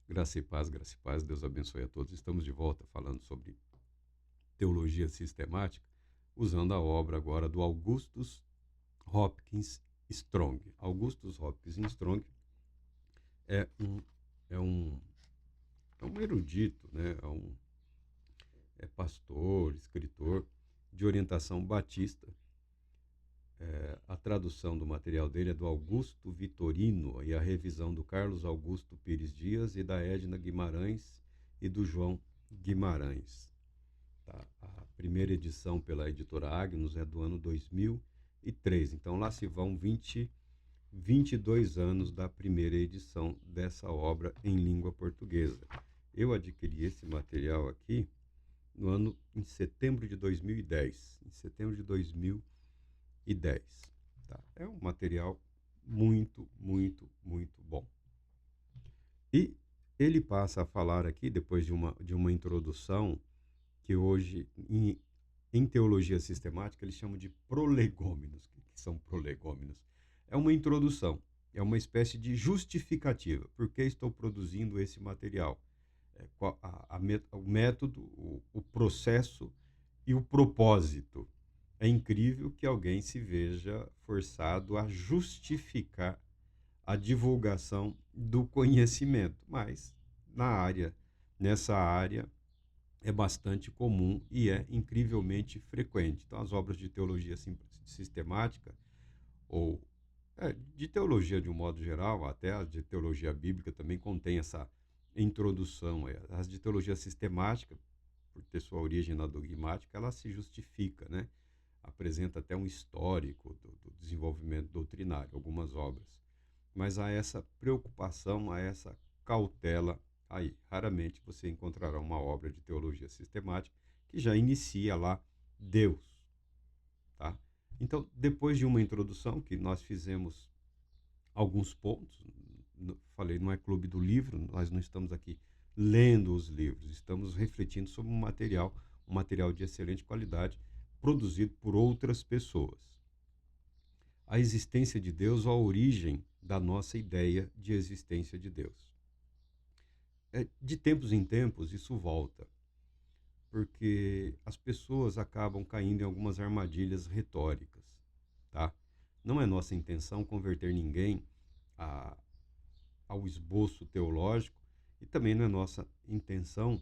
Graça e paz, Deus abençoe a todos. Estamos de volta falando sobre teologia sistemática, usando a obra agora do Augustus Hopkins Strong. Augustus Hopkins Strong é um, é um, é um erudito, né? É pastor, escritor de orientação batista. A tradução do material dele é do Augusto Vitorino e a revisão do Carlos Augusto Pires Dias e da Edna Guimarães e do João Guimarães. Tá? A primeira edição pela editora Agnus é do ano 2003. Então lá se vão 22 anos da primeira edição dessa obra em língua portuguesa. Eu adquiri esse material aqui em setembro de 2010. Em setembro de 2010. Tá? É um material muito, muito, muito bom. E ele passa a falar aqui, depois de uma introdução, que hoje, em teologia sistemática, eles chamam de prolegômenos. O que são prolegômenos? É uma introdução, é uma espécie de justificativa. Por que estou produzindo esse material? O método, o processo e o propósito. É incrível que alguém se veja forçado a justificar a divulgação do conhecimento, mas nessa área, é bastante comum e é incrivelmente frequente. Então, as obras de teologia sistemática, ou de teologia de um modo geral, até as de teologia bíblica também contém essa introdução. As de teologia sistemática, por ter sua origem na dogmática, ela se justifica, né? Apresenta até um histórico do desenvolvimento doutrinário, algumas obras. Mas há essa preocupação, há essa cautela aí. Raramente você encontrará uma obra de teologia sistemática que já inicia lá Deus, tá? Então, depois de uma introdução que nós fizemos alguns pontos, falei, não é clube do livro, nós não estamos aqui lendo os livros, estamos refletindo sobre um material de excelente qualidade, produzido por outras pessoas. A existência de Deus, a origem da nossa ideia de existência de Deus. De tempos em tempos, isso volta, porque as pessoas acabam caindo em algumas armadilhas retóricas, tá? Não é nossa intenção converter ninguém ao esboço teológico e também não é nossa intenção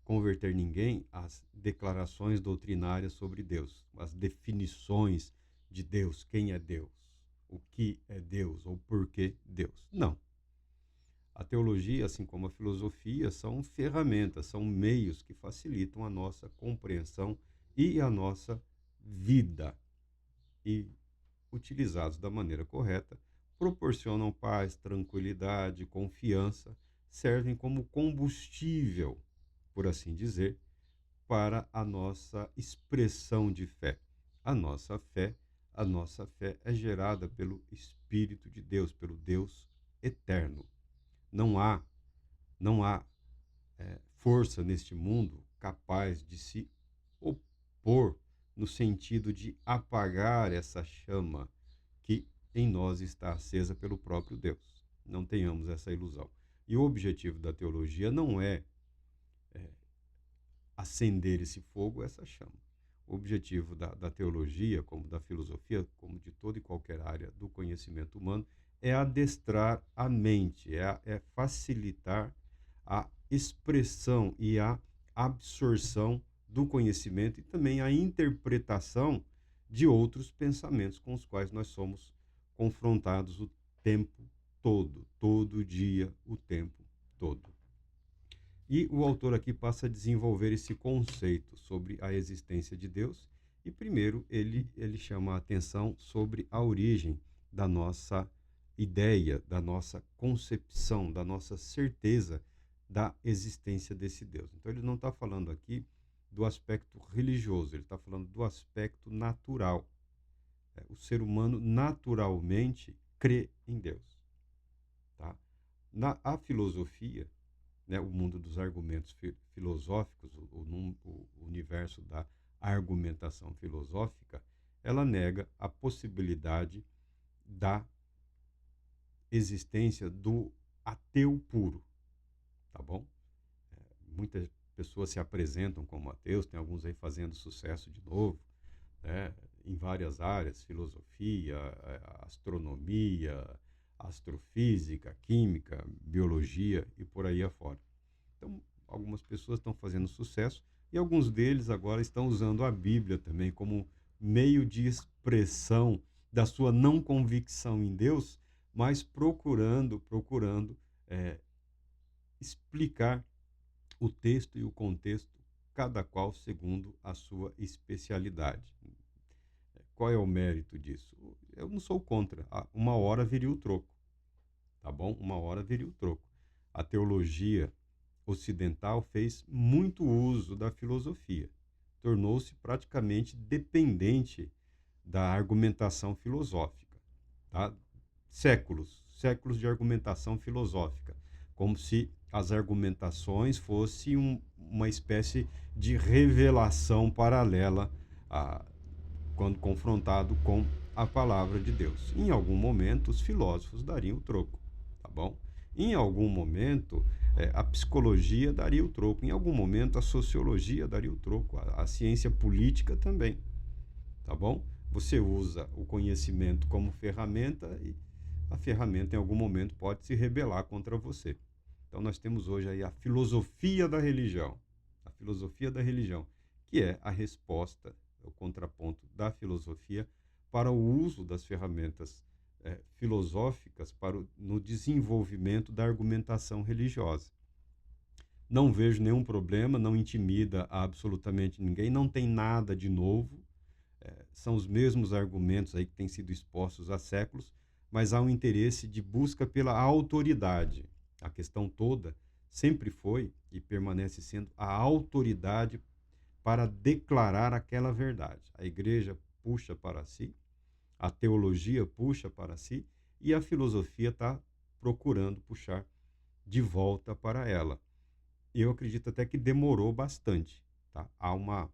converter ninguém às declarações doutrinárias sobre Deus, às definições de Deus, quem é Deus, o que é Deus ou por que Deus. Não. A teologia, assim como a filosofia, são ferramentas, são meios que facilitam a nossa compreensão e a nossa vida. E, utilizados da maneira correta, proporcionam paz, tranquilidade, confiança, servem como combustível, por assim dizer, para a nossa expressão de fé. A nossa fé, a nossa fé é gerada pelo Espírito de Deus, pelo Deus eterno. Não há força neste mundo capaz de se opor no sentido de apagar essa chama que em nós está acesa pelo próprio Deus. Não tenhamos essa ilusão. E o objetivo da teologia não é acender esse fogo, essa chama. O objetivo da teologia, como da filosofia, como de toda e qualquer área do conhecimento humano, é adestrar a mente, é facilitar a expressão e a absorção do conhecimento e também a interpretação de outros pensamentos com os quais nós somos confrontados o tempo todo dia, o tempo todo. E o autor aqui passa a desenvolver esse conceito sobre a existência de Deus. E primeiro ele chama a atenção sobre a origem da nossa ideia, da nossa concepção, da nossa certeza da existência desse Deus. Então ele não está falando aqui do aspecto religioso, ele está falando do aspecto natural. O ser humano naturalmente crê em Deus. Tá? A filosofia, né, o mundo dos argumentos filosóficos, o universo da argumentação filosófica, ela nega a possibilidade da existência do ateu puro, tá bom? Muitas pessoas se apresentam como ateus, tem alguns aí fazendo sucesso de novo, né? Em várias áreas, filosofia, astronomia, astrofísica, química, biologia e por aí afora. Então, algumas pessoas estão fazendo sucesso e alguns deles agora estão usando a Bíblia também como meio de expressão da sua não convicção em Deus, mas procurando eh, explicar o texto e o contexto, cada qual segundo a sua especialidade. Qual é o mérito disso? Eu não sou contra. Uma hora viria o troco, tá bom? Uma hora viria o troco. A teologia ocidental fez muito uso da filosofia, tornou-se praticamente dependente da argumentação filosófica, tá? Séculos de argumentação filosófica, como se as argumentações fossem uma espécie de revelação paralela a, quando confrontado com a palavra de Deus. Em algum momento, os filósofos dariam o troco, tá bom? Em algum momento, a psicologia daria o troco. Em algum momento, a sociologia daria o troco. A ciência política também, tá bom? Você usa o conhecimento como ferramenta e a ferramenta, em algum momento, pode se rebelar contra você. Então, nós temos hoje aí a filosofia da religião. A filosofia da religião, que é a resposta, o contraponto da filosofia para o uso das ferramentas filosóficas no desenvolvimento da argumentação religiosa. Não vejo nenhum problema, não intimida absolutamente ninguém, não tem nada de novo, são os mesmos argumentos aí que têm sido expostos há séculos, mas há um interesse de busca pela autoridade. A questão toda sempre foi e permanece sendo a autoridade para declarar aquela verdade. A igreja puxa para si, a teologia puxa para si e a filosofia está procurando puxar de volta para ela. Eu acredito até que demorou bastante, tá? Há uma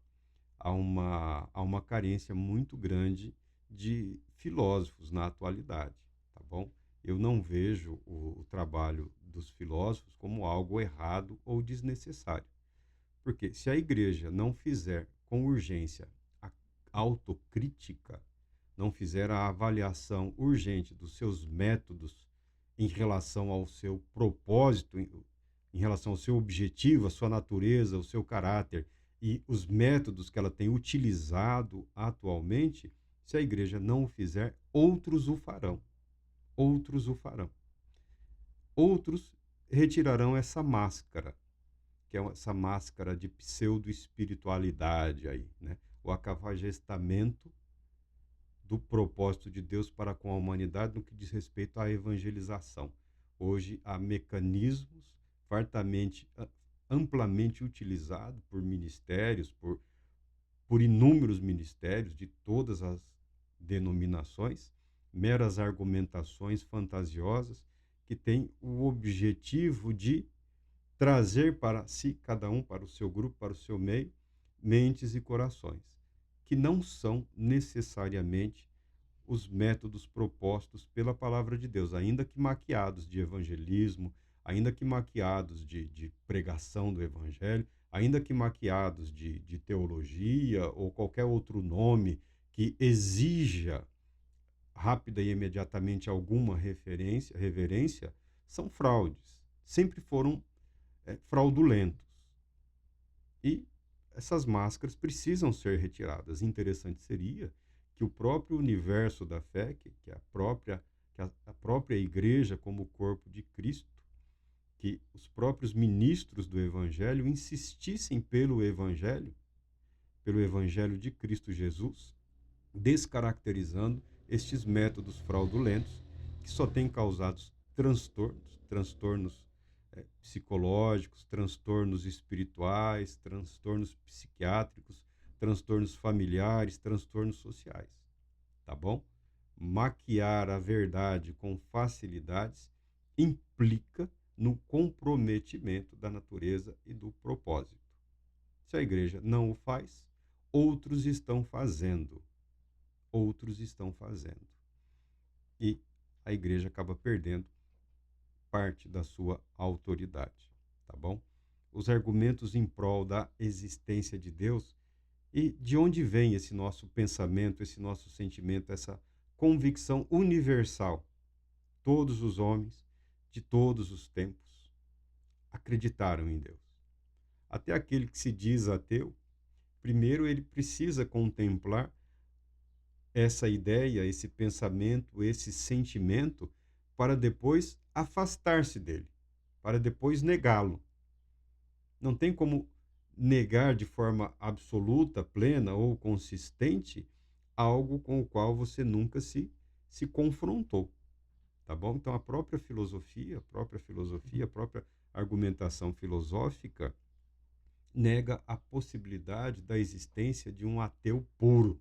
carência muito grande de filósofos na atualidade, tá bom? Eu não vejo o trabalho dos filósofos como algo errado ou desnecessário. Porque se a igreja não fizer com urgência a autocrítica, não fizer a avaliação urgente dos seus métodos em relação ao seu propósito, em relação ao seu objetivo, a sua natureza, o seu caráter e os métodos que ela tem utilizado atualmente, se a igreja não o fizer, outros o farão. Outros o farão. Outros retirarão essa máscara, que é essa máscara de pseudo-espiritualidade aí, né? O acafajestamento do propósito de Deus para com a humanidade no que diz respeito à evangelização. Hoje há mecanismos fartamente, amplamente utilizados por ministérios, por inúmeros ministérios de todas as denominações, meras argumentações fantasiosas que têm o objetivo de trazer para si, cada um para o seu grupo, para o seu meio, mentes e corações, que não são necessariamente os métodos propostos pela palavra de Deus, ainda que maquiados de evangelismo, ainda que maquiados de pregação do evangelho, ainda que maquiados de teologia ou qualquer outro nome que exija rápida e imediatamente alguma reverência, são fraudes. Sempre foram fraudulentos. E essas máscaras precisam ser retiradas. Interessante seria que o próprio universo da fé, que a própria igreja como corpo de Cristo, que os próprios ministros do evangelho insistissem pelo evangelho de Cristo Jesus, descaracterizando estes métodos fraudulentos que só têm causado transtornos psicológicos, transtornos espirituais, transtornos psiquiátricos, transtornos familiares, transtornos sociais, tá bom? Maquiar a verdade com facilidades implica no comprometimento da natureza e do propósito. Se a igreja não o faz, outros estão fazendo. Outros estão fazendo. E a igreja acaba perdendo parte da sua autoridade, tá bom? Os argumentos em prol da existência de Deus e de onde vem esse nosso pensamento, esse nosso sentimento, essa convicção universal. Todos os homens de todos os tempos acreditaram em Deus. Até aquele que se diz ateu, primeiro ele precisa contemplar essa ideia, esse pensamento, esse sentimento, para depois afastar-se dele, para depois negá-lo. Não tem como negar de forma absoluta, plena ou consistente algo com o qual você nunca se confrontou, tá bom? Então a própria filosofia, a própria argumentação filosófica nega a possibilidade da existência de um ateu puro.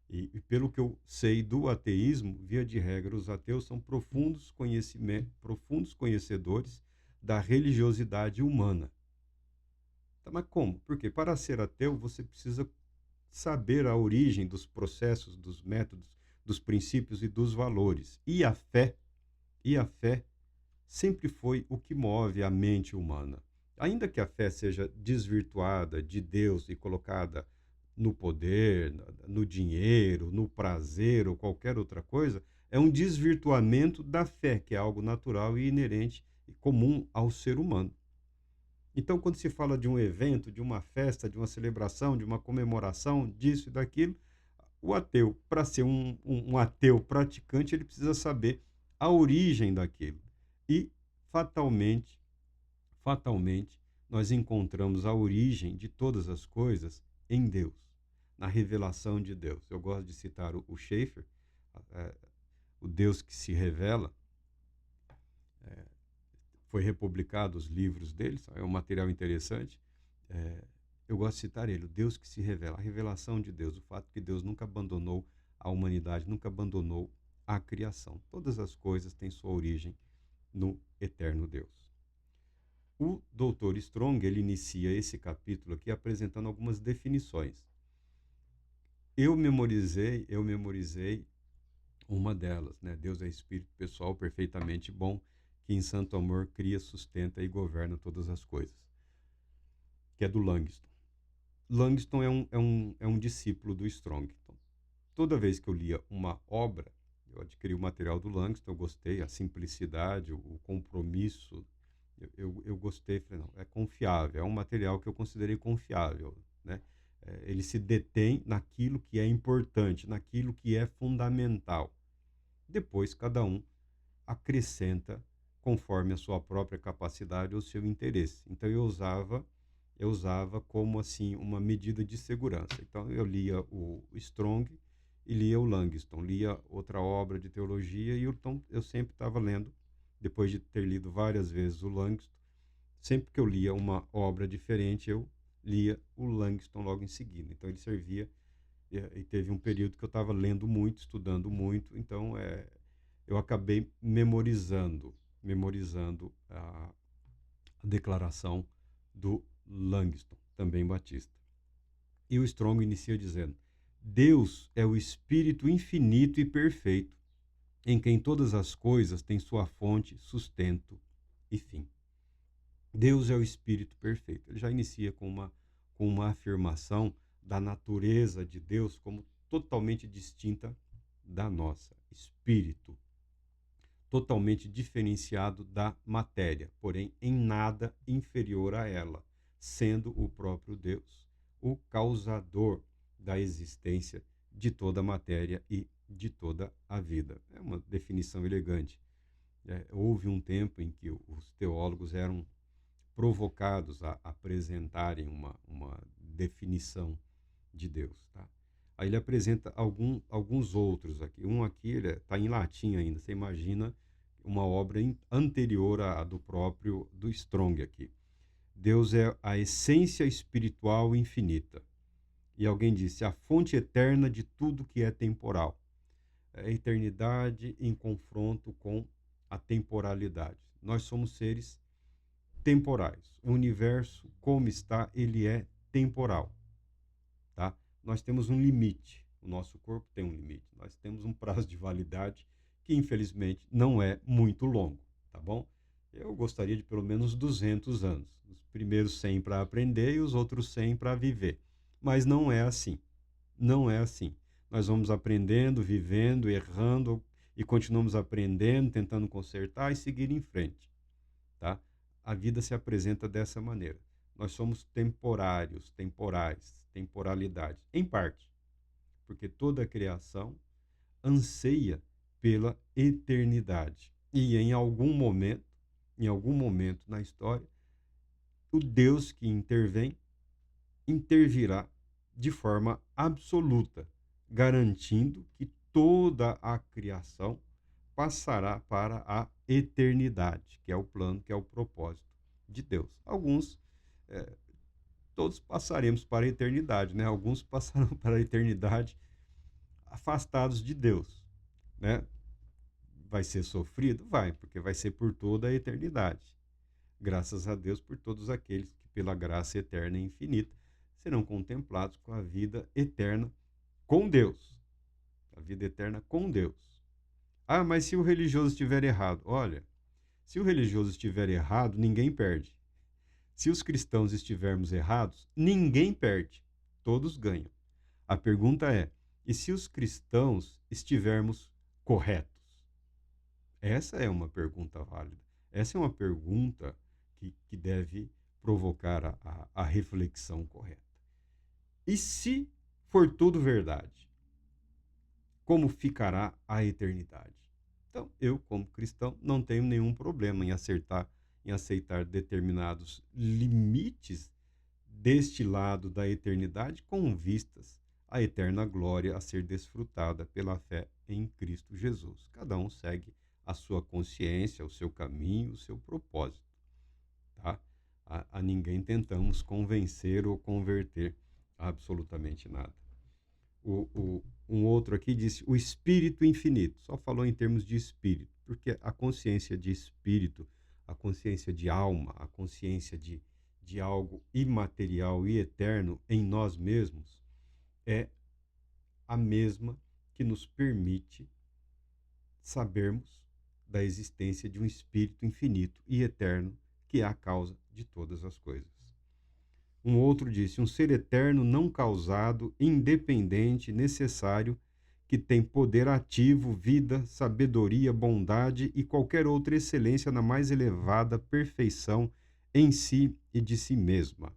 E pelo que eu sei do ateísmo, via de regra, os ateus são profundos conhecedores da religiosidade humana. Tá, mas como? Porque para ser ateu você precisa saber a origem dos processos, dos métodos, dos princípios e dos valores. E a fé sempre foi o que move a mente humana. Ainda que a fé seja desvirtuada de Deus e colocada no poder, no dinheiro, no prazer ou qualquer outra coisa, é um desvirtuamento da fé, que é algo natural e inerente e comum ao ser humano. Então, quando se fala de um evento, de uma festa, de uma celebração, de uma comemoração, disso e daquilo, o ateu, para ser um ateu praticante, ele precisa saber a origem daquilo. E, fatalmente, nós encontramos a origem de todas as coisas em Deus, na revelação de Deus. Eu gosto de citar o Schaeffer, o Deus que se revela. Foi republicado os livros dele, é um material interessante. Eu gosto de citar ele, o Deus que se revela, a revelação de Deus, o fato que Deus nunca abandonou a humanidade, nunca abandonou a criação. Todas as coisas têm sua origem no eterno Deus. O Dr. Strong, ele inicia esse capítulo aqui apresentando algumas definições. Eu memorizei uma delas, né? Deus é espírito pessoal perfeitamente bom, que em santo amor cria, sustenta e governa todas as coisas, que é do Langston. Langston é um discípulo do Strong. Então, toda vez que eu lia uma obra, eu adquiri o material do Langston, eu gostei, a simplicidade, o compromisso, eu gostei, falei, não, é confiável, é um material que eu considerei confiável, né? Ele se detém naquilo que é importante, naquilo que é fundamental. Depois, cada um acrescenta conforme a sua própria capacidade ou seu interesse. Então, eu usava como assim uma medida de segurança. Então, eu lia o Strong e lia o Langston, lia outra obra de teologia e então eu sempre estava lendo, depois de ter lido várias vezes o Langston, sempre que eu lia uma obra diferente, eu lia o Langston logo em seguida. Então, ele servia, e teve um período que eu estava lendo muito, estudando muito, então eu acabei memorizando a declaração do Langston, também batista. E o Strong inicia dizendo: Deus é o Espírito infinito e perfeito, em quem todas as coisas têm sua fonte, sustento e fim. Deus é o Espírito perfeito. Ele já inicia com uma afirmação da natureza de Deus como totalmente distinta da nossa. Espírito, totalmente diferenciado da matéria, porém em nada inferior a ela, sendo o próprio Deus o causador da existência de toda a matéria e de toda a vida. É uma definição elegante. Houve um tempo em que os teólogos eram provocados a apresentarem uma definição de Deus, tá? Aí ele apresenta alguns outros aqui. Um aqui está em latim ainda. Você imagina uma obra anterior à do Strong aqui. Deus é a essência espiritual infinita. E alguém disse, a fonte eterna de tudo que é temporal. É a eternidade em confronto com a temporalidade. Nós somos seres temporais. O universo, como está, ele é temporal. Tá? Nós temos um limite. O nosso corpo tem um limite. Nós temos um prazo de validade que, infelizmente, não é muito longo. tá bom? Eu gostaria de pelo menos 200 anos. Os primeiros 100 para aprender e os outros 100 para viver. Mas não é assim. Não é assim. Nós vamos aprendendo, vivendo, errando e continuamos aprendendo, tentando consertar e seguir em frente, tá? A vida se apresenta dessa maneira. Nós somos temporários, temporais, temporalidade, em parte, porque toda a criação anseia pela eternidade. E em algum momento na história, o Deus que intervém intervirá de forma absoluta, garantindo que toda a criação passará para a eternidade, que é o plano, que é o propósito de Deus. Eh, todos passaremos para a eternidade, né? Alguns passarão para a eternidade afastados de Deus, né? Vai ser sofrido? Vai, porque vai ser por toda a eternidade. Graças a Deus por todos aqueles que, pela graça eterna e infinita, serão contemplados com a vida eterna com Deus. A vida eterna com Deus. Ah, mas se o religioso estiver errado? Olha, se o religioso estiver errado, ninguém perde. Se os cristãos estivermos errados, ninguém perde. Todos ganham. A pergunta é: e se os cristãos estivermos corretos? Essa é uma pergunta válida. Essa é uma pergunta que deve provocar a reflexão correta. E se for tudo verdade, como ficará a eternidade? Então, eu, como cristão, não tenho nenhum problema em aceitar determinados limites deste lado da eternidade com vistas à eterna glória a ser desfrutada pela fé em Cristo Jesus. Cada um segue a sua consciência, o seu caminho, o seu propósito, tá? A ninguém tentamos convencer ou converter absolutamente nada. Um outro aqui disse o espírito infinito, só falou em termos de espírito, porque a consciência de espírito, a consciência de alma, a consciência de algo imaterial e eterno em nós mesmos é a mesma que nos permite sabermos da existência de um espírito infinito e eterno que é a causa de todas as coisas. Um outro disse: um ser eterno, não causado, independente, necessário, que tem poder ativo, vida, sabedoria, bondade e qualquer outra excelência na mais elevada perfeição em si e de si mesma.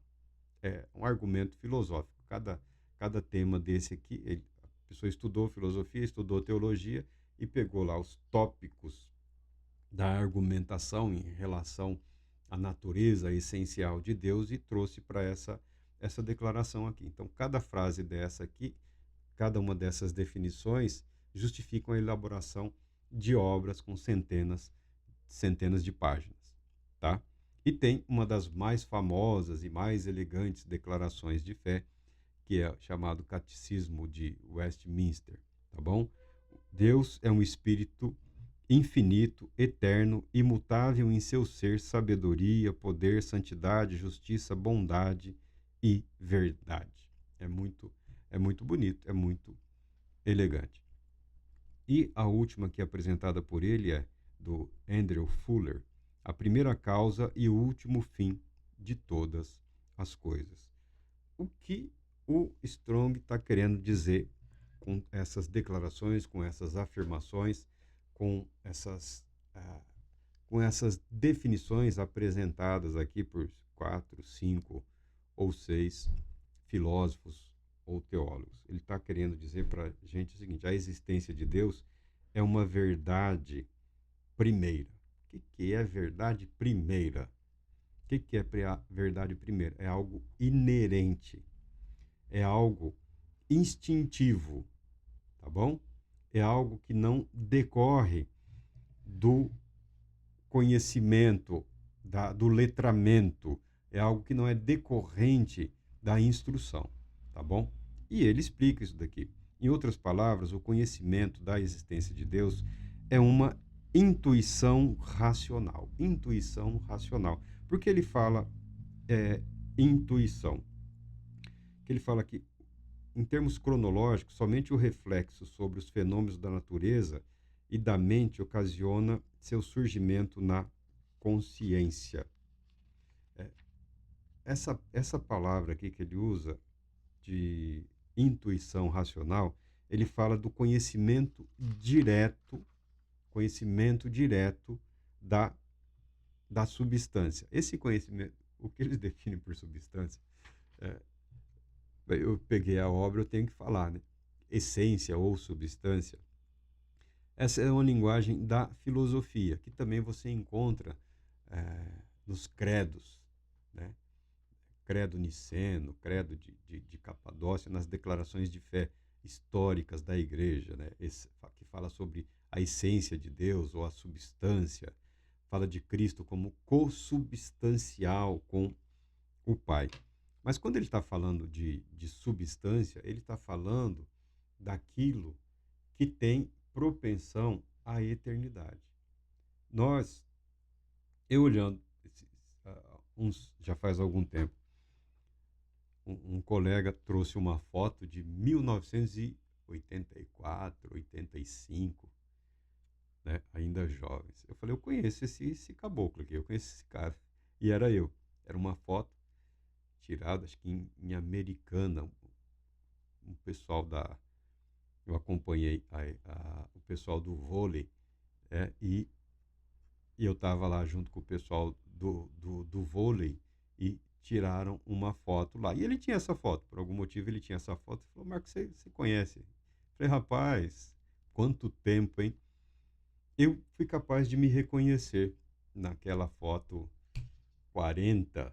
É um argumento filosófico. Cada tema desse aqui, a pessoa estudou filosofia, estudou teologia e pegou lá os tópicos da argumentação em relação à natureza essencial de Deus e trouxe para essa declaração aqui. Então, cada frase dessa aqui, cada uma dessas definições justificam a elaboração de obras com centenas de páginas, tá? E tem uma das mais famosas e mais elegantes declarações de fé, que é chamado Catecismo de Westminster, tá bom? Deus é um espírito infinito, eterno, imutável em seu ser, sabedoria, poder, santidade, justiça, bondade e verdade. É muito bonito, é muito elegante. E a última que é apresentada por ele é do Andrew Fuller, a primeira causa e o último fim de todas as coisas. O que o Strong está querendo dizer com essas declarações, com essas afirmações, com essas definições apresentadas aqui por 4, 5 ou 6 filósofos ou teólogos? Ele está querendo dizer para a gente o seguinte: a existência de Deus é uma verdade primeira. O que é verdade primeira? O que é a verdade primeira? É algo inerente, é algo instintivo, tá bom? É algo que não decorre do conhecimento, do letramento, é algo que não é decorrente da instrução, tá bom? E ele explica isso daqui. Em outras palavras, o conhecimento da existência de Deus é uma intuição racional. Intuição racional. Por que ele fala intuição? Que ele fala que, em termos cronológicos, somente o reflexo sobre os fenômenos da natureza e da mente ocasiona seu surgimento na consciência. É, essa palavra aqui que ele usa, de intuição racional, ele fala do conhecimento direto da, da substância. Esse conhecimento, o que eles definem por substância, é, eu peguei a obra, eu tenho que falar, né? Essência ou substância. Essa é uma linguagem da filosofia, que também você encontra nos credos, né? Credo niceno, credo de Capadócia, nas declarações de fé históricas da igreja, né? Que fala sobre a essência de Deus ou a substância, fala de Cristo como consubstancial com o Pai. Mas quando ele está falando de substância, ele está falando daquilo que tem propensão à eternidade. Nós, eu olhando, já faz algum tempo, um colega trouxe uma foto de 1984, 85, né, ainda jovens. Eu falei, eu conheço esse caboclo aqui, eu conheço esse cara. E era eu. Era uma foto tirada, acho que em Americana, um pessoal da... Eu acompanhei o pessoal do vôlei, e eu estava lá junto com o pessoal do vôlei e tiraram uma foto lá. E ele tinha essa foto, por algum motivo ele tinha essa foto. Ele falou, Marcos, você conhece? Eu falei, rapaz, quanto tempo, hein? Eu fui capaz de me reconhecer naquela foto 40,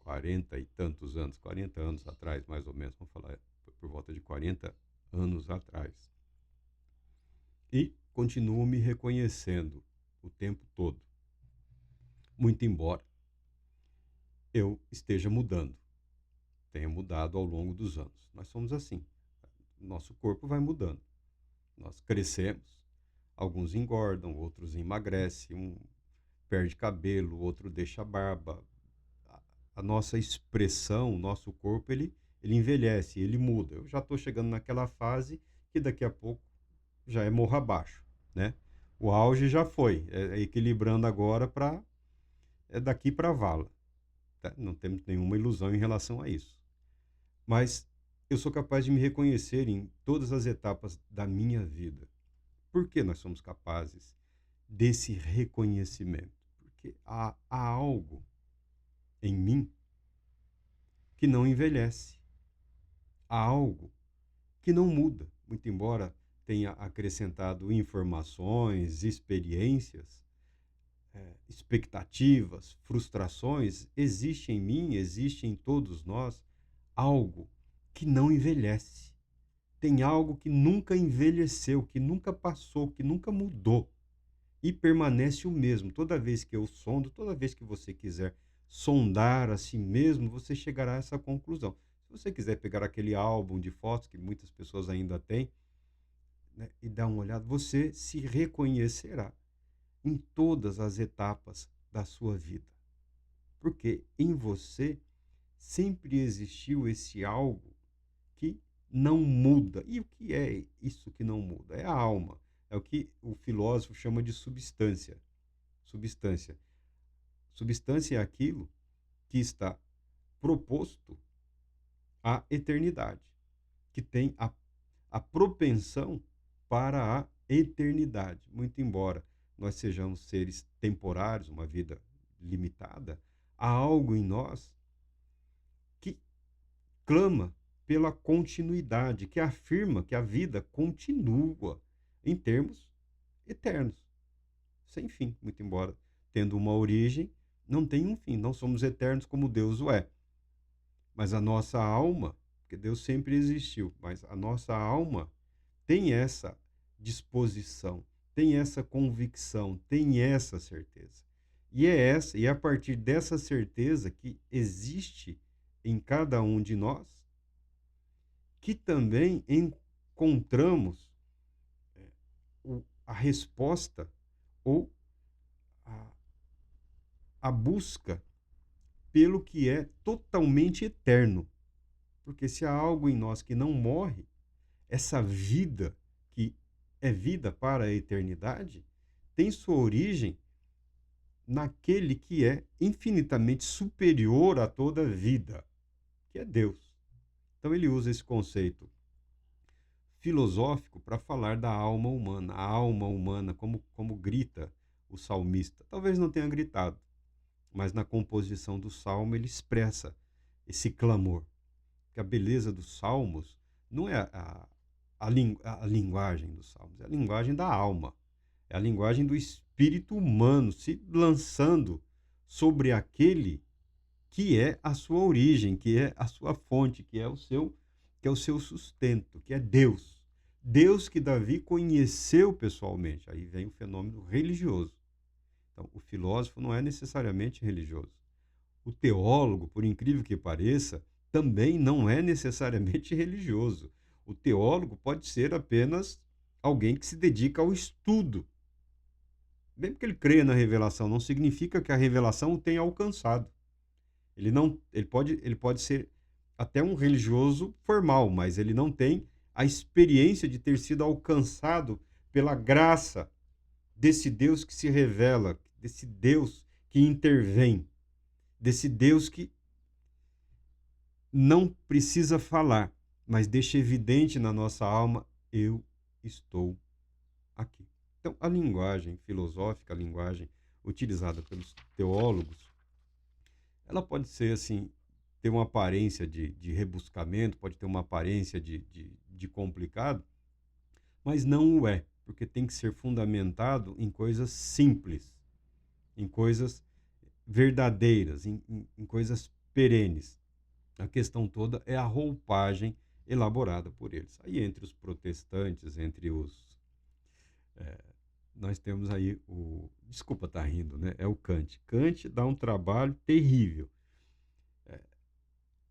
40 e tantos anos, 40 anos atrás, mais ou menos, vamos falar, por volta de 40 anos atrás. E continuo me reconhecendo o tempo todo. Muito embora eu esteja mudando, tenha mudado ao longo dos anos. Nós somos assim. Nosso corpo vai mudando. Nós crescemos, alguns engordam, outros emagrecem, um perde cabelo, outro deixa barba. A nossa expressão, o nosso corpo, ele envelhece, ele muda. Eu já estou chegando naquela fase que daqui a pouco já é morro abaixo, né? O auge já foi, é equilibrando agora daqui para a vala. Tá? Não temos nenhuma ilusão em relação a isso. Mas eu sou capaz de me reconhecer em todas as etapas da minha vida. Por que nós somos capazes desse reconhecimento? Porque há algo em mim que não envelhece. Há algo que não muda. Muito embora tenha acrescentado informações, experiências, expectativas, frustrações, existe em mim, existe em todos nós algo que não envelhece. Tem algo que nunca envelheceu, que nunca passou, que nunca mudou e permanece o mesmo. Toda vez que eu sondo, toda vez que você quiser sondar a si mesmo, você chegará a essa conclusão. Se você quiser pegar aquele álbum de fotos que muitas pessoas ainda têm, né, e dar uma olhada, você se reconhecerá em todas as etapas da sua vida. Porque em você sempre existiu esse algo que não muda. E o que é isso que não muda? É a alma. É o que o filósofo chama de substância. Substância. Substância é aquilo que está proposto à eternidade, que tem a propensão para a eternidade. Muito embora nós sejamos seres temporários, uma vida limitada, há algo em nós que clama pela continuidade, que afirma que a vida continua em termos eternos, sem fim, muito embora tendo uma origem, não tem um fim, não somos eternos como Deus o é. Mas a nossa alma, porque Deus sempre existiu, mas a nossa alma tem essa disposição, tem essa convicção, tem essa certeza. E é a partir dessa certeza que existe em cada um de nós que também encontramos a resposta ou a, a busca pelo que é totalmente eterno. Porque se há algo em nós que não morre, essa vida que é vida para a eternidade, tem sua origem naquele que é infinitamente superior a toda vida, que é Deus. Então ele usa esse conceito filosófico para falar da alma humana. A alma humana, como grita o salmista. Talvez não tenha gritado, mas na composição do salmo ele expressa esse clamor. Que a beleza dos salmos não é a linguagem dos salmos, é a linguagem da alma. É a linguagem do espírito humano se lançando sobre aquele que é a sua origem, que é a sua fonte, que é o seu sustento, que é Deus. Deus que Davi conheceu pessoalmente. Aí vem o fenômeno religioso. Então, o filósofo não é necessariamente religioso. O teólogo, por incrível que pareça, também não é necessariamente religioso. O teólogo pode ser apenas alguém que se dedica ao estudo. Mesmo que ele creia na revelação, não significa que a revelação o tenha alcançado. Ele pode ser até um religioso formal, mas ele não tem a experiência de ter sido alcançado pela graça desse Deus que se revela, desse Deus que intervém, desse Deus que não precisa falar, mas deixa evidente na nossa alma: eu estou aqui. Então, a linguagem filosófica, a linguagem utilizada pelos teólogos, ela pode ser assim, ter uma aparência de rebuscamento, pode ter uma aparência de complicado, mas não o é, porque tem que ser fundamentado em coisas simples, em coisas verdadeiras, em coisas perenes. A questão toda é a roupagem elaborada por eles. Aí entre os protestantes, entre os... nós temos aí o... Desculpa estar rindo, né? É o Kant. Kant dá um trabalho terrível.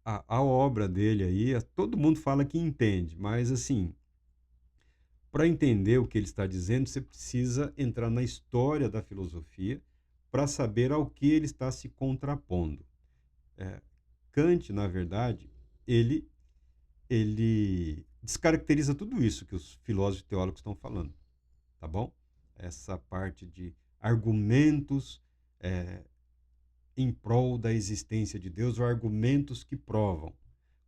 A obra dele aí, todo mundo fala que entende, mas assim, para entender o que ele está dizendo, você precisa entrar na história da filosofia para saber ao que ele está se contrapondo. Kant, na verdade, ele descaracteriza tudo isso que os filósofos e teólogos estão falando, tá bom? Essa parte de argumentos em prol da existência de Deus, ou argumentos que provam,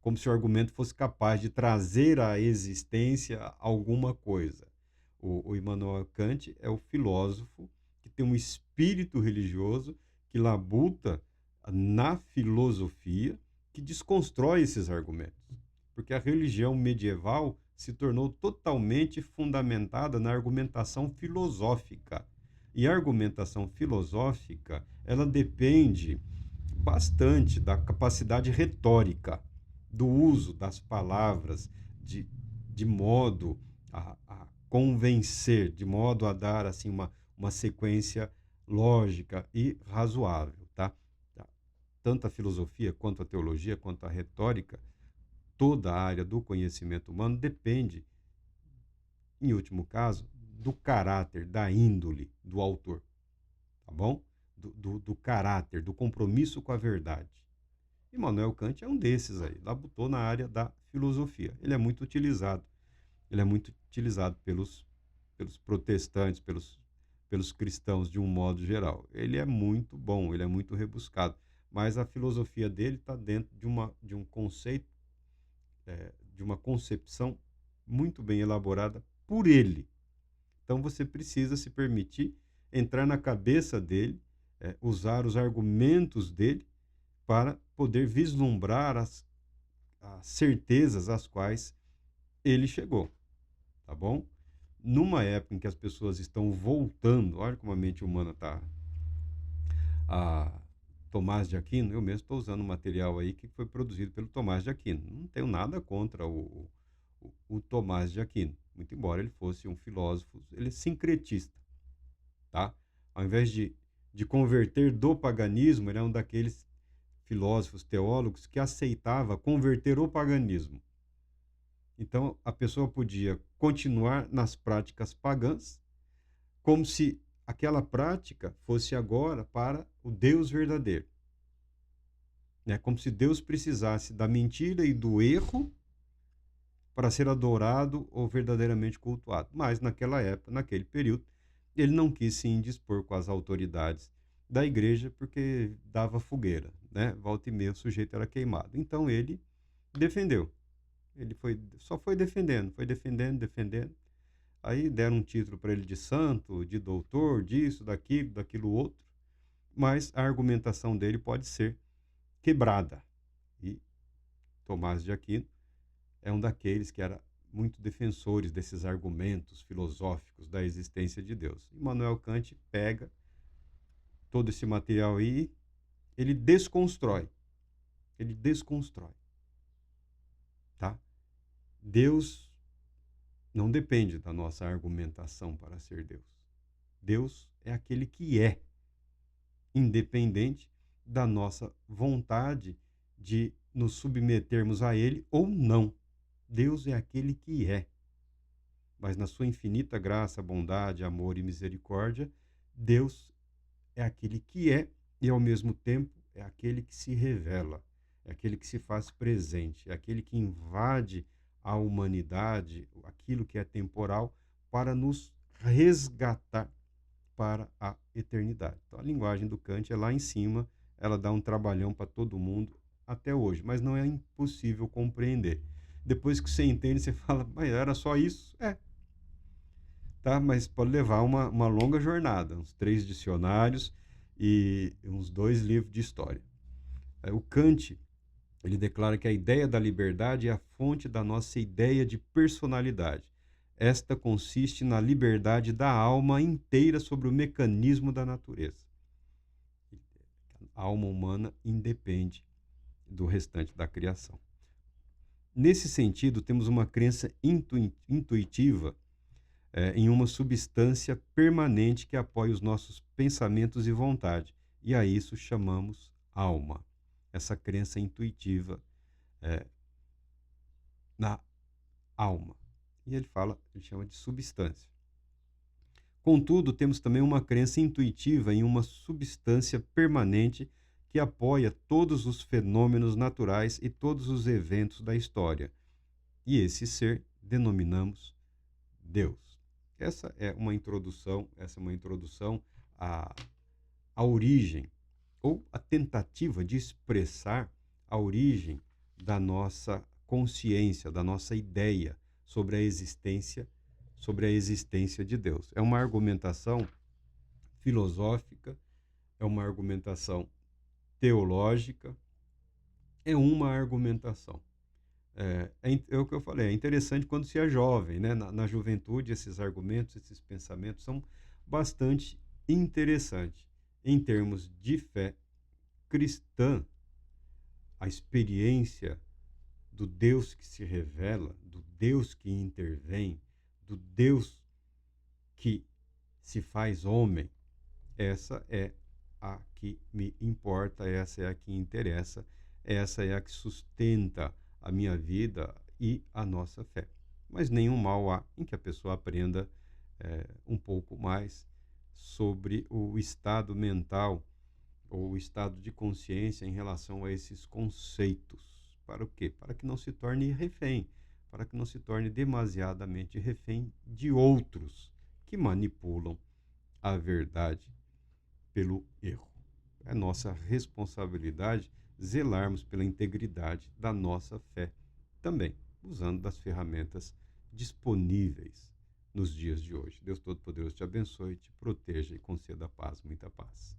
como se o argumento fosse capaz de trazer à existência alguma coisa. O Immanuel Kant é o filósofo que tem um espírito religioso que labuta na filosofia, que desconstrói esses argumentos. Porque a religião medieval se tornou totalmente fundamentada na argumentação filosófica. E a argumentação filosófica, ela depende bastante da capacidade retórica, do uso das palavras, de modo a convencer, de modo a dar assim, uma sequência lógica e razoável. Tá? Tanto a filosofia, quanto a teologia, quanto a retórica, toda a área do conhecimento humano depende, em último caso, do caráter, da índole do autor, tá bom? Do caráter, do compromisso com a verdade. Immanuel Kant é um desses aí, labutou na área da filosofia. Ele é muito utilizado pelos protestantes, pelos cristãos de um modo geral. Ele é muito bom, ele é muito rebuscado, mas a filosofia dele está dentro de um conceito, de uma concepção muito bem elaborada por ele. Então você precisa se permitir entrar na cabeça dele, usar os argumentos dele para poder vislumbrar as certezas às quais ele chegou, tá bom? Numa época em que as pessoas estão voltando, olha como a mente humana está, a Tomás de Aquino, eu mesmo estou usando um material aí que foi produzido pelo Tomás de Aquino. Não tenho nada contra o Tomás de Aquino, muito embora ele fosse um filósofo, ele é sincretista, tá? Ao invés de converter do paganismo, ele é um daqueles filósofos, teólogos que aceitava converter o paganismo. Então, a pessoa podia continuar nas práticas pagãs, como se aquela prática fosse agora para o Deus verdadeiro. Como se Deus precisasse da mentira e do erro para ser adorado ou verdadeiramente cultuado. Mas naquela época, naquele período, ele não quis se indispor com as autoridades da igreja porque dava fogueira, né? Volta e meia o sujeito era queimado. Então ele defendeu. Só foi defendendo, defendendo. Aí deram um título para ele de santo, de doutor, disso, daquilo outro. Mas a argumentação dele pode ser quebrada. E Tomás de Aquino é um daqueles que era muito defensores desses argumentos filosóficos da existência de Deus. Immanuel Kant pega todo esse material aí, ele desconstrói. Ele desconstrói. Tá? Deus não depende da nossa argumentação para ser Deus. Deus é aquele que é, independente da nossa vontade de nos submetermos a Ele ou não. Deus é aquele que é. Mas na sua infinita graça, bondade, amor e misericórdia, Deus é aquele que é e, ao mesmo tempo, é aquele que se revela, é aquele que se faz presente, é aquele que invade a humanidade, aquilo que é temporal, para nos resgatar para a eternidade. Então, a linguagem do Kant é lá em cima, ela dá um trabalhão para todo mundo até hoje, mas não é impossível compreender. Depois que você entende, você fala, mas era só isso? Tá? Mas pode levar uma longa jornada, uns 3 dicionários e uns 2 livros de história. O Kant, ele declara que a ideia da liberdade é a fonte da nossa ideia de personalidade. Esta consiste na liberdade da alma inteira sobre o mecanismo da natureza. A alma humana independe do restante da criação. Nesse sentido, temos uma crença intuitiva em uma substância permanente que apoia os nossos pensamentos e vontade. E a isso chamamos alma. Essa crença intuitiva na alma. E ele chama de substância. Contudo, temos também uma crença intuitiva em uma substância permanente que apoia todos os fenômenos naturais e todos os eventos da história. E esse ser denominamos Deus. Essa é uma introdução à origem, ou a tentativa de expressar a origem da nossa consciência, da nossa ideia sobre a existência de Deus. É uma argumentação filosófica, é uma argumentação teológica, é uma argumentação. É o que eu falei, é interessante quando se é jovem, né? Na juventude, esses argumentos, esses pensamentos são bastante interessantes. Em termos de fé cristã, a experiência do Deus que se revela, do Deus que intervém, do Deus que se faz homem, essa é a que me importa, essa é a que interessa, essa é a que sustenta a minha vida e a nossa fé. Mas nenhum mal há em que a pessoa aprenda um pouco mais sobre o estado mental ou o estado de consciência em relação a esses conceitos. Para o quê? Para que não se torne refém, para que não se torne demasiadamente refém de outros que manipulam a verdade pelo erro. É nossa responsabilidade zelarmos pela integridade da nossa fé também, usando das ferramentas disponíveis nos dias de hoje. Deus Todo-Poderoso te abençoe, te proteja e conceda paz, muita paz.